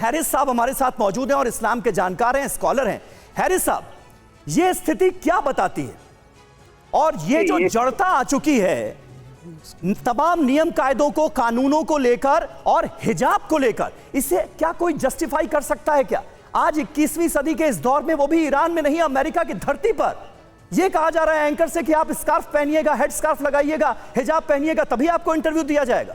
Harris साहब हमारे साथ मौजूद हैं और इस्लाम के जानकार हैं, स्कॉलर हैं। हैरिस साहब, ये स्थिति क्या बताती है? और ये जो जड़ता आ चुकी है तमाम नियम कायदों को, कानूनों को लेकर और हिजाब को लेकर, इसे क्या कोई जस्टिफाई कर सकता है क्या? आज 21वीं सदी के इस दौर में, वो भी ईरान में नहीं, अमेरिका की धरती पर यह कहा जा रहा है एंकर से कि आप स्कार्फ पहनिएगा, हेड स्कार्फ लगाइएगा, हिजाब पहनिएगा, तभी आपको इंटरव्यू दिया जाएगा।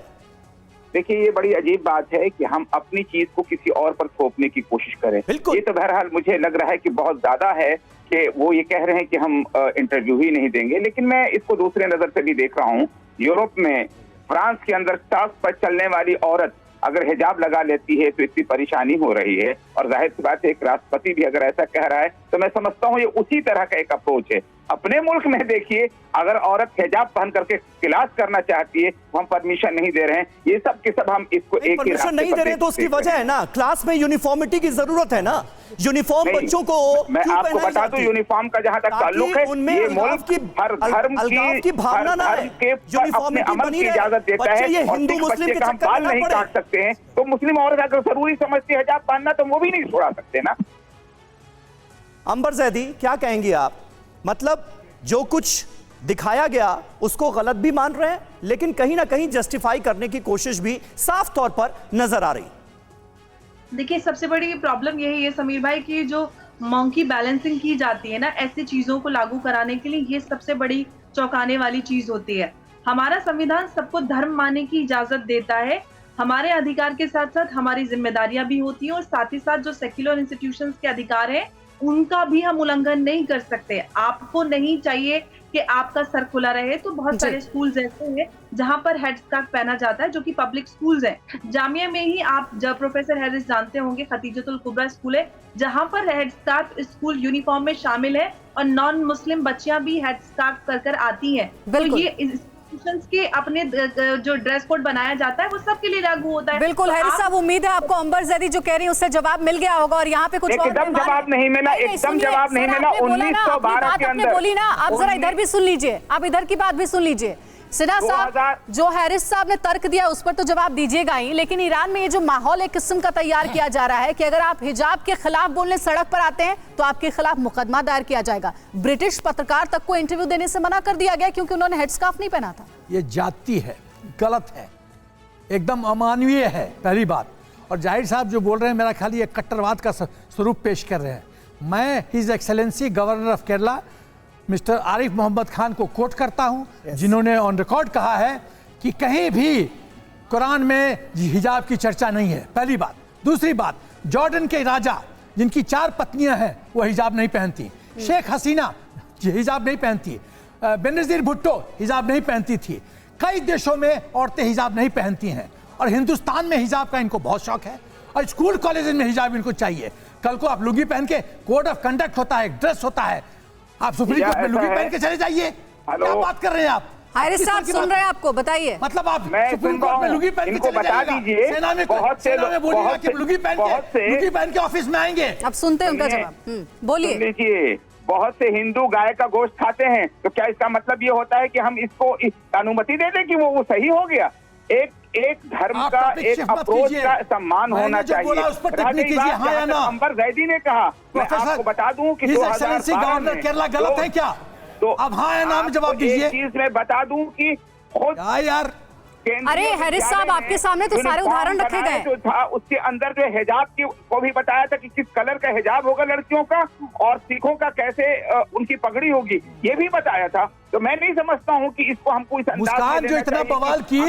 देखिए, ये बड़ी अजीब बात है कि हम अपनी चीज को किसी और पर थोपने की कोशिश करें। ये तो बहरहाल मुझे लग रहा है कि बहुत ज्यादा है कि वो ये कह रहे हैं कि हम इंटरव्यू ही नहीं देंगे। लेकिन मैं इसको दूसरे नजर से भी देख रहा हूँ। यूरोप में, फ्रांस के अंदर सड़क पर चलने वाली औरत अगर हिजाब लगा लेती है तो इतनी परेशानी हो रही है। और जाहिर सी बात है, एक राष्ट्रपति भी अगर ऐसा कह रहा है तो मैं समझता हूँ ये उसी तरह का एक अप्रोच है। अपने मुल्क में देखिए, अगर औरत हिजाब पहन करके क्लास करना चाहती है तो हम परमिशन नहीं दे रहे हैं। ये सब के सब हम इसको एक परमिशन नहीं दे रहे तो उसकी वजह है ना, क्लास में यूनिफॉर्मिटी की जरूरत है ना। यूनिफॉर्म बच्चों को मैं आपको बता दूं, यूनिफॉर्म का जहां तक ताल्लुक है, ये मुल्क हर धर्म की भावना ना है, अपने अमल की इजाजत देता है। ये हिंदू मुस्लिम के हम बाल नहीं काट सकते हैं तो मुस्लिम औरत अगर जरूरी समझती है हिजाब पहनना तो वो भी नहीं छोड़ा सकते ना। अंबर जैदी, क्या कहेंगी आप? मतलब जो कुछ दिखाया गया उसको गलत भी मान रहे हैं, लेकिन कहीं ना कहीं जस्टिफाई करने की कोशिश भी साफ तौर पर नजर आ रही। देखिए, सबसे बड़ी प्रॉब्लम यही है समीर भाई कि जो मंकी बैलेंसिंग की जाती है ना ऐसी चीजों को लागू कराने के लिए, ये सबसे बड़ी चौंकाने वाली चीज होती है। हमारा संविधान सबको धर्म मानने की इजाजत देता है। हमारे अधिकार के साथ साथ हमारी जिम्मेदारियां भी होती हैं और साथ ही साथ जो सेक्युलर इंस्टीट्यूशंस के अधिकार हैं उनका भी हम उल्लंघन नहीं कर सकते। आपको नहीं चाहिए कि आपका सर खुला रहे, तो बहुत सारे स्कूल्स ऐसे हैं जहां पर हेड स्कार्फ पहना जाता है, जो कि पब्लिक स्कूल्स हैं। जामिया में ही आप जब प्रोफेसर हैरिस जानते होंगे, खतीजतुल कुबरा स्कूल है जहां पर हेड स्कार्फ स्कूल यूनिफॉर्म में शामिल है और नॉन मुस्लिम बच्चियां भी हेड स्कार्फ कर आती हैं। तो ये के अपने जो ड्रेस कोड बनाया जाता है वो सबके लिए लागू होता है। बिल्कुल हैरिस साहब, उम्मीद है आपको अंबर जैदी जो कह रही है उससे जवाब मिल गया होगा। और यहाँ पे कुछ एकदम जवाब नहीं मिला, एकदम जवाब नहीं मिला। 1912 के अंदर बोली ना, आप जरा इधर भी सुन लीजिए, आप इधर की बात भी सुन लीजिए। सिन्हा साहब, जो हैरिस साहब ने तर्क दिया उस पर तो जवाब दीजिएगा ही, लेकिन ईरान में ये जो माहौल एक किस्म का तैयार किया जा रहा है कि अगर आप हिजाब के खिलाफ बोलने सड़क पर आते हैं तो आपके खिलाफ मुकदमा दायर किया जाएगा। ब्रिटिश पत्रकार तक को इंटरव्यू देने से मना कर दिया गया क्योंकि उन्होंने हेडस्कार्फ नहीं पहना था। ये जाति है, गलत है, एकदम अमानवीय है, पहली बात। और जाहिर साहब जो बोल रहे हैं, मेरा ख्याल ये कट्टरवाद का स्वरूप पेश कर रहे हैं। मैं his excellency governor of Kerala mister Arif Mohammad Khan को कोट करता हूं, जिन्होंने ऑन रिकॉर्ड कहा है कि कहीं भी कुरान में हिजाब की चर्चा नहीं है, पहली बात। दूसरी बात, जॉर्डन के राजा जिनकी 4 पत्नियां हैं वो हिजाब नहीं पहनती। शेख हसीना हिजाब नहीं पहनती। बेनजीर भुट्टो हिजाब नहीं पहनती थी। कई देशों में औरतें हिजाब नहीं पहनती हैं और हिंदुस्तान में हिजाब का इनको बहुत शौक है और स्कूल कॉलेज में हिजाब इनको चाहिए। कल को आप लुंगी पहन के, कोड ऑफ कंडक्ट होता है, ड्रेस होता है, आप सुप्रीम कोर्ट में लुंगी पहन के चले जाइए। क्या बात कर रहे हैं आप? हैरिस साहब सुन रहे हैं आपको, बताइए। मतलब आप सुप्रीम कोर्ट में लुंगी पहन के चले जाइएगा, सेना में बोलिएगा कि लुंगी पहन के ऑफिस में आएंगे। अब सुनते हैं उनका जवाब, बोलिए। बहुत से हिंदू गाय का गोश्त खाते हैं, तो क्या इसका मतलब ये होता है कि हम इसको अनुमति दे दें कि वो सही हो गया? एक धर्म का, एक अप्रोच का सम्मान होना चाहिए। अंबर जैदी ने कहा, मैं आपको बता दूं कि गवर्नर केरला गलत है क्या? तो अब हाँ या ना में जवाब दीजिए। चीज मैं बता दूं कि खुद यार, अरे हैरिस साहब, आपके सामने तो सारे उदाहरण रखे गए। जो था उसके अंदर जो हिजाब की को भी बताया था कि किस कलर का हिजाब होगा लड़कियों का और सिखों का कैसे उनकी पगड़ी होगी, ये भी बताया था। तो मैं नहीं समझता हूं कि इसको हमको इस मुस्कान जो इतना बवाल की,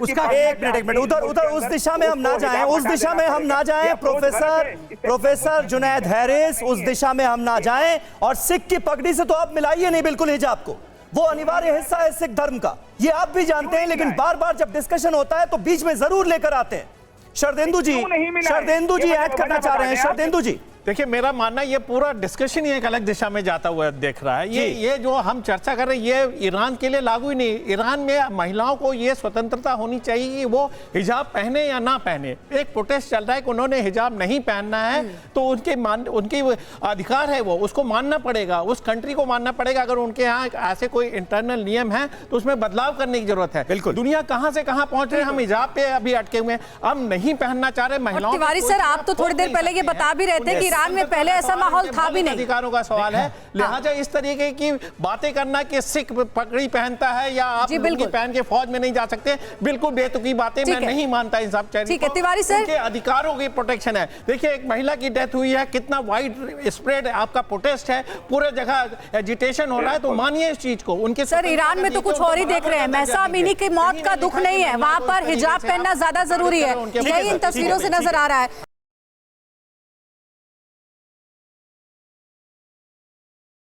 उसका एक मिनट उधर उस दिशा में हम ना जाएं, उस दिशा में हम ना जाएं। प्रोफेसर जुनैद हैरिस, उस दिशा में हम ना जाएं। और सिख की पगड़ी से तो आप मिलाइए नहीं बिल्कुल हिजाब को, वो अनिवार्य हिस्सा है सिख धर्म का, ये आप भी जानते हैं, लेकिन बार बार जब डिस्कशन होता है तो बीच में जरूर लेकर आते हैं। शरदेंदु जी ऐड करना चाह रहे हैं। शरदेंदु जी देखिए मेरा मानना ये पूरा डिस्कशन ही एक अलग दिशा में जाता हुआ दिख रहा है। ये जो हम चर्चा कर रहे हैं ये ईरान के लिए लागू ही नहीं। ईरान में महिलाओं को ये स्वतंत्रता होनी चाहिए कि वो हिजाब पहने या ना पहने। एक प्रोटेस्ट चल रहा है कि उन्होंने हिजाब नहीं पहनना है तो उनके अधिकार है, वो उसको मानना पड़ेगा, उस कंट्री को मानना पड़ेगा। अगर उनके यहाँ ऐसे कोई इंटरनल नियम है तो उसमें बदलाव करने की जरूरत है। बिल्कुल, दुनिया कहाँ से कहाँ पहुंच रहे हैं, हम हिजाब पे अभी अटके हुए हैं, हम नहीं पहनना चाह रहे महिलाओं। तिवारी सर आप तो थोड़ी देर पहले ये बता भी रहे थे कि ईरान में पहले ऐसा माहौल था भी नहीं। अधिकारों का सवाल है, लिहाजा इस तरीके की बातें करना कि सिख पगड़ी पहनता है या आप लुंगी पहन के फौज में नहीं जा सकते, बिल्कुल बेतुकी बातें, मैं नहीं मानता इन सब चीजों। ठीक है तिवारी सर, उनके अधिकारों की प्रोटेक्शन है। देखिए एक महिला की डेथ हुई है, कितना वाइड स्प्रेड आपका प्रोटेस्ट है, पूरे जगह एजिटेशन हो रहा है, तो मानिए इस चीज को। उनके सर ईरान में तो कुछ और ही देख रहे हैं, महसा अमीनी की मौत का दुख नहीं है, वहां पर हिजाब पहनना ज्यादा जरूरी है, यही इन तस्वीरों से नजर आ रहा है।